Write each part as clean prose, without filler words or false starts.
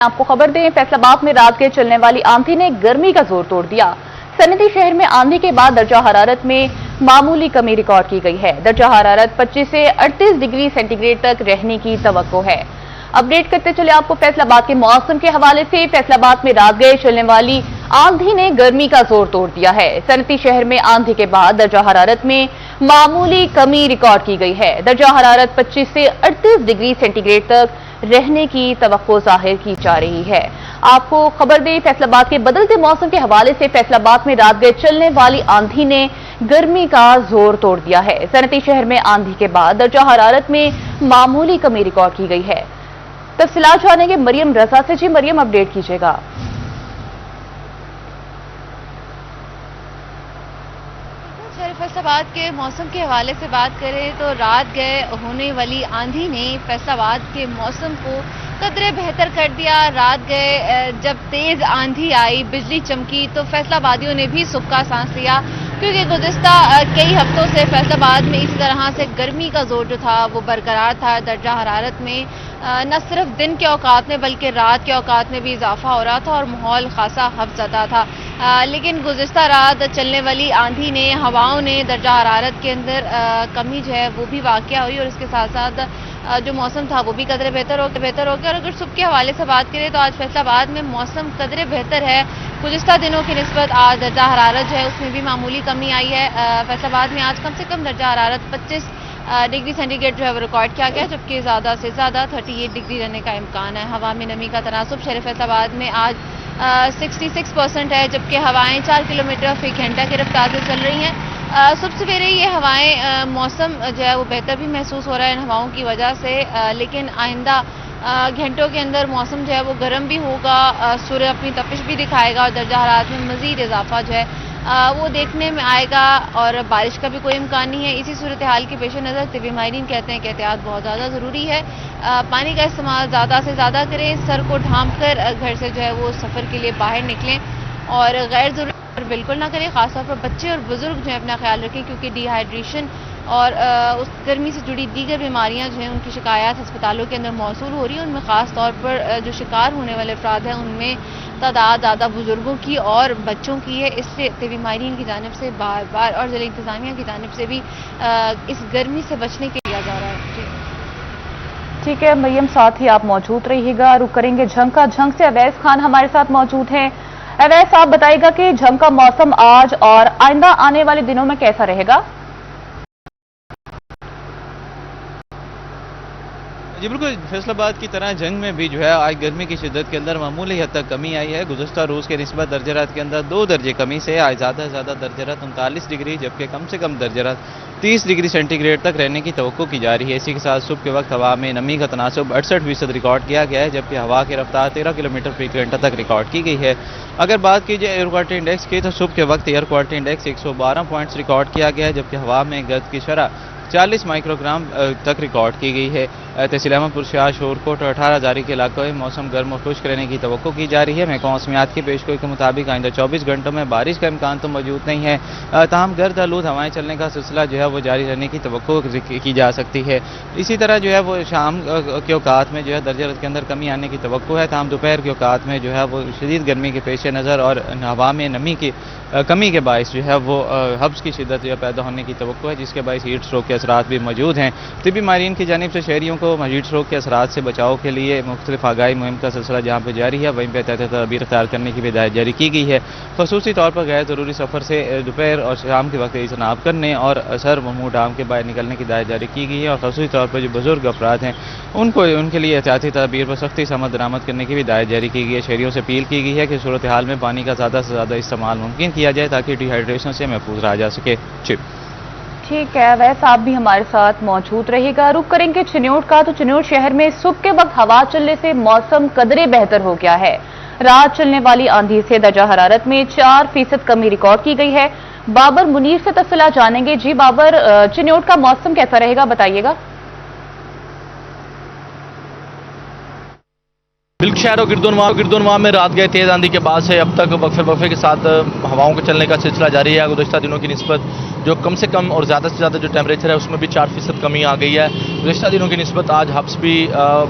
आपको खबर दें, फैसलाबाद में रात के चलने वाली आंधी ने गर्मी का जोर तोड़ दिया। सनती शहर में आंधी के बाद दर्जा हरारत में मामूली कमी रिकॉर्ड की गई है। दर्जा हरारत 25 से 38 डिग्री सेंटीग्रेड तक रहने की तवक्को है। अपडेट करते चले आपको फैसलाबाद के मौसम के हवाले से। फैसलाबाद में रात गए चलने वाली आंधी ने गर्मी का जोर तोड़ दिया है। सनती शहर में आंधी के बाद दर्जा हरारत में मामूली कमी रिकॉर्ड की गई है। दर्जा हरारत 25 से 38 डिग्री सेंटीग्रेड तक रहने की तवक्को जाहिर की जा रही है। आपको खबर दें, फैसलाबाद के बदलते मौसम के हवाले से फैसलाबाद में रात गए चलने वाली आंधी ने गर्मी का जोर तोड़ दिया है। सनती शहर में आंधी के बाद दर्जा हरारत में मामूली कमी रिकॉर्ड की गई है। तफसीलात जानेंगे मरियम रजा से। जी मरियम, अपडेट कीजिएगा। फैसलाबाद के मौसम के हवाले से बात करें तो रात गए होने वाली आंधी ने फैसलाबाद के मौसम को कदरे बेहतर कर दिया। रात गए जब तेज आंधी आई, बिजली चमकी तो फैसलाबादियों ने भी सुख का सांस लिया, क्योंकि गुज़िश्ता कई हफ्तों से फैसलाबाद में इस तरह से गर्मी का जोर जो था वो बरकरार था। दर्जा हरारत में न सिर्फ दिन के औकात में बल्कि रात के औकात में भी इजाफा हो रहा था और माहौल खासा खौफजदा था। लेकिन गुज़िश्ता रात चलने वाली आंधी ने, हवाओं ने दर्जा हरारत के अंदर कमी जो है वो भी वाक़या हुई और इसके साथ साथ जो मौसम था वो भी कदरे बेहतर हो गया। और अगर सुबह के हवाले से बात करें तो आज फैसलाबाद में मौसम कदरे बेहतर है। गुज़िश्ता दिनों की निस्बत आज दर्जा हरारत जो है उसमें भी मामूली कमी आई है। फैसलाबाद में आज कम से कम दर्जा हरारत 25 डिग्री सेंटीग्रेड जो है वो रिकॉर्ड किया गया, जबकि ज़्यादा से ज़्यादा 38 डिग्री रहने का इम्कान है। हवा में नमी का तनासुब शहर फैसलाबाद में आज 66% है, जबकि हवाएं 4 किलोमीटर फी घंटा की रफ्तार से चल रही हैं। सुबह सवेरे ये हवाएं मौसम जो है वो बेहतर भी महसूस हो रहा है इन हवाओं की वजह से, लेकिन आइंदा घंटों के अंदर मौसम जो है वो गर्म भी होगा, सूर्य अपनी तपिश भी दिखाएगा और दर्जा हरारत में मज़ीद इजाफा जो है वो देखने में आएगा और बारिश का भी कोई इम्कान नहीं है। इसी सूरत हाल के पेश नज़र तिबी माहिरीन कहते हैं कि एहतियात बहुत ज़्यादा ज़रूरी है। पानी का इस्तेमाल ज़्यादा से ज़्यादा करें, सर को ढांप कर घर से जो है वो सफ़र के लिए बाहर निकलें और गैर ज़रूरी बिल्कुल ना करें। ख़ासतौर पर बच्चे और बुज़ुर्ग जो है अपना ख्याल रखें, क्योंकि डिहाइड्रेशन और उस गर्मी से जुड़ी दीगर बीमारियां जो हैं उनकी शिकायत अस्पतालों के अंदर मौसूल हो रही है। उनमें ख़ास तौर पर जो शिकार होने वाले अफराद हैं उनमें तादाद ज़्यादा बुजुर्गों की और बच्चों की है। इससे तिबी माहिरीन की जानिब से बार बार और ज़िला इंतज़ामिया की जानिब से भी इस गर्मी से बचने के लिया जा रहा है। ठीक है मरियम, साथ ही आप मौजूद रहिएगा। रुक करेंगे झंग का। झंग से अवैस खान हमारे साथ मौजूद हैं। अवैस, आप बताइएगा कि झंग का मौसम आज और आइंदा आने वाले दिनों में कैसा रहेगा? जी बिल्कुल, फैसलाबाद की तरह जंग में भी जो है आज गर्मी की शिद्दत के अंदर मामूली हद तक कमी आई है। गुज़श्ता रोज़ के निस्बत दर्जरात के अंदर 2 दर्जे कमी से आज ज़्यादा से ज़्यादा दर्जरात 39 डिग्री जबकि कम से कम दर्जरात 30 डिग्री सेंटीग्रेड तक रहने की तवक्को की जा रही है। इसी के साथ सुबह के वक्त हवा में नमी का तनासुब 68% रिकॉर्ड किया गया है, जबकि हवा की रफ्तार 13 किलोमीटर फी घंटा तक रिकॉर्ड की गई है। अगर बात की जाए एयर क्वालिटी इंडेक्स की तो सुबह के वक्त air quality index 112 points record किया गया है, जबकि हवा में गर्द की शरह 40 माइक्रोग्राम तक रिकॉर्ड की गई है। तहसील अहमदपुर शाह, शोरकोट और 18 जारी के इलाकों में मौसम गर्म और खुश्क रहने की तवक्को की जा रही है। महकमा मौसमियात की पेशगोई के मुताबिक आइंदा 24 घंटों में बारिश का इम्कान तो मौजूद नहीं है, ताहम गर्द आलूद हवाएं चलने का सिलसिला जो है वो जारी रहने की तवक्को की जा सकती है। इसी तरह जो है वो शाम के औकात में जो है दर्जरत के अंदर कमी आने की तवक्को है, ताहम दोपहर के औकात में जो है वो शदीद गर्मी के पेश नज़र और हवा में नमी की कमी के बायस जो है वो हब्स की शिद्दत जो है पैदा होने की तवक्को है, जिसके बायस हीट स्ट्रोक के असरात भी मौजूद हैं। तिबी माहिरीन की जानिब से शहरियों को हीट स्ट्रोक के असरात से बचाव के लिए मुख्तलिफ आगाही मुहिम का सिलसिला जहाँ पर जारी है, वहीं पर एहतियाती तदबीर इख्तियार करने की भी हिदायत जारी की गई है। खसूसी तौर पर गैर ज़रूरी सफ़र से दोपहर और शाम के वक्त इजनाब करने और सर मुँह ढांप के बाहर निकलने की हिदायत जारी की गई है। और खसूसी तौर पर जो बुजुर्ग अफराद हैं उनके लिए एहतियाती तदबीर पर सख्ती से अमल दरामद करने की भी हिदायत जारी की गई है। शहरियों से अपील की गई है कि सूरत हाल में पानी का ज़्यादा से ज़्यादा इस्तेमाल मुमकिन किया जाए ताकि डिहाइड्रेशन से महफूज रहा जा सके। ठीक है, वैसे आप भी हमारे साथ मौजूद रहेगा। रुक करेंगे चिन्योट का। तो चिन्योट शहर में सुबह के वक्त हवा चलने से मौसम कदरे बेहतर हो गया है। रात चलने वाली आंधी से दर्जा हरारत में 4% कमी रिकॉर्ड की गई है। बाबर मुनीर से तफसीलात जानेंगे। जी बाबर, चिन्योट का मौसम कैसा रहेगा, बताइएगा। शहर और गिरदोनवा में रात गए तेज आंधी के बाद से अब तक वक्फे के साथ हवाओं के चलने का सिलसिला जारी है। गुज़श्ता दिनों की निस्बत जो कम से कम और ज़्यादा से ज़्यादा जो टेम्परेचर है उसमें भी 4% कमी आ गई है। गुज़श्ता दिनों की निस्बत आज हब्स भी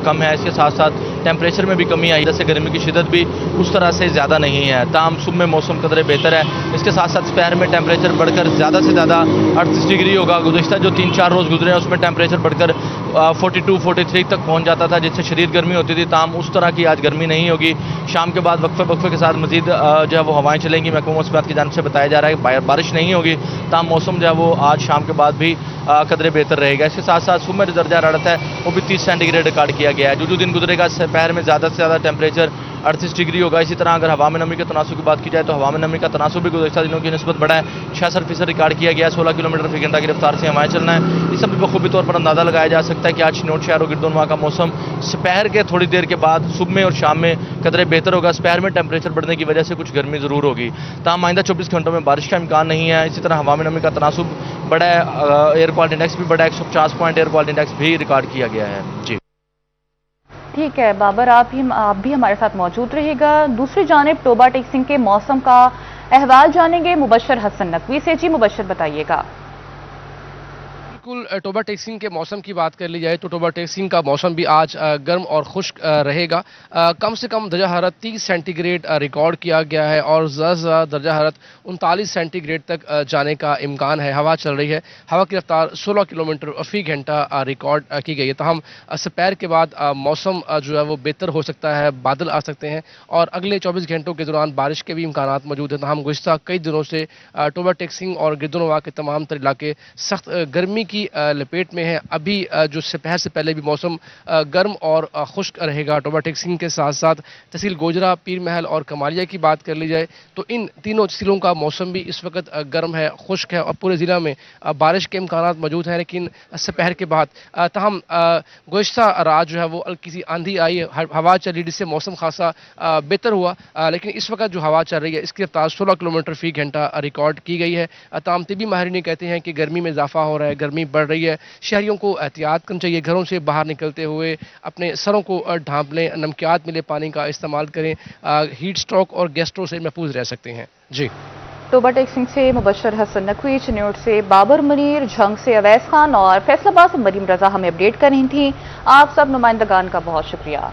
कम है। इसके साथ साथ टेम्परेचर में भी कमी आई, जैसे गर्मी की शिदत भी उस तरह से ज़्यादा नहीं है। ताम सुबह में मौसम कदरे बेहतर है। इसके साथ साथ दोपहर में टेम्परेचर बढ़कर ज़्यादा से ज़्यादा 38 डिग्री होगा। गुज़श्ता जो 3-4 रोज़ गुजरे हैं उसमें टेम्परेचर बढ़कर 42-43 तक पहुँच जाता था, जिससे शदीद गर्मी होती थी। ताम उस तरह की आज गर्मी नहीं होगी। शाम के बाद वक्फे के साथ मजीद जो है वो हवाएं चलेंगी। महकमा मौसमियात की जानिब से बताया जा रहा है कि बारिश नहीं होगी। ताम मौसम जो है वो आज शाम के बाद भी कदरे बेहतर रहेगा। इसके साथ साथ सुबह जो दर्जा हरारत है वो भी 30 सेंटीग्रेड रिकॉर्ड किया गया है। जो दिन गुजरेगा दोपहर में ज़्यादा से ज़्यादा टेम्परेचर 38 डिग्री होगा। इसी तरह अगर हवा में नमी के तनासुब की बात की जाए तो हवा में नमी का तनासुब भी गुज़श्ता दिनों की निस्बत बढ़ा है। 66% रिकॉर्ड किया गया है। 16 किलोमीटर फी घंटा की रफ्तार से हवाएं चलना है। इस सब भी बखूबी तौर पर अंदाज़ा लगाया जा सकता है कि आज चिनौट शहर और गिरदोनवा का मौसम दोपहर के थोड़ी देर के बाद सुबह में और शाम में कदरे बेहतर होगा। दोपहर में टेम्परेचर बढ़ने की वजह से कुछ गर्मी ज़रूर होगी। ताहम आइंदा 24 घंटों में बारिश का इम्कान नहीं है। इसी तरह हवा में नमी का तनासुब बढ़ा है। एयर क्वालिटी इंडेक्स भी बढ़ा है। 150 पॉइंट एयर क्वालिटी इंडेक्स भी रिकॉर्ड किया गया है। जी ठीक है बाबर, आप भी हमारे साथ मौजूद रहिएगा। दूसरी जानिब टोबा टेक्सिंग के मौसम का अहवाल जानेंगे मुबशर हसन नकवी से। जी मुबशर, बताइएगा। बिल्कुल, टोबा टेक्सिंग के मौसम की बात कर ली जाए तो टोबा टेक्सिंग का मौसम भी आज गर्म और खुश्क रहेगा। कम से कम दर्जा हरारत 30 सेंटीग्रेड रिकॉर्ड किया गया है और ज़्यादा से ज़्यादा दर्जा हरारत 39 सेंटीग्रेड तक जाने का इम्कान है। हवा चल रही है। हवा की रफ्तार 16 किलोमीटर फी घंटा रिकॉर्ड की गई है। तहम दोपहर के बाद मौसम जो है वो बेहतर हो सकता है, बादल आ सकते हैं और अगले 24 घंटों के दौरान बारिश के भी इम्कान मौजूद हैं। तहम गुज़श्ता कई दिनों से टोबा टेक्सिंग और गिरदोनवा के तमाम तर इलाके सख्त गर्मी की लपेट में है। अभी जो दोपहर से पहले भी मौसम गर्म और खुश्क रहेगा। टोबा टेक्सिंग के साथ साथ तहसील गोजरा, पीर महल और कमालिया की बात कर ली जाए तो इन तीनों तहसीलों का मौसम भी इस वक्त गर्म है, खुश्क है और पूरे ज़िला में बारिश के इम्कान मौजूद हैं। लेकिन दोपहर के बाद तहम गुज़श्ता रात जो है वो हल्की सी आंधी आई, हवा चली, जिससे मौसम खासा बेहतर हुआ। लेकिन इस वक्त जो हवा चल रही है इसकी रफ्तार 16 किलोमीटर फी घंटा रिकॉर्ड की गई है। तमाम तिबी माहिरीन कहते हैं कि गर्मी में इजाफा हो रहा है, गर्मी बढ़ रही है। शहरियों को एहतियात करनी चाहिए। घरों से बाहर निकलते हुए अपने सरों को ढांप लें, नमकियात मिले पानी का इस्तेमाल करें। हीट स्ट्रोक और गैस्ट्रो से महफूज रह सकते हैं। जी टोबा टेक्सिंग से मुबशर हसन नकवी, चिन्योट से बाबर मुनीर, झंग से अवैस खान और फैसलाबाद से मरीम रजा हमें अपडेट कर रही थी। आप सब नुमाइंदगान का बहुत शुक्रिया।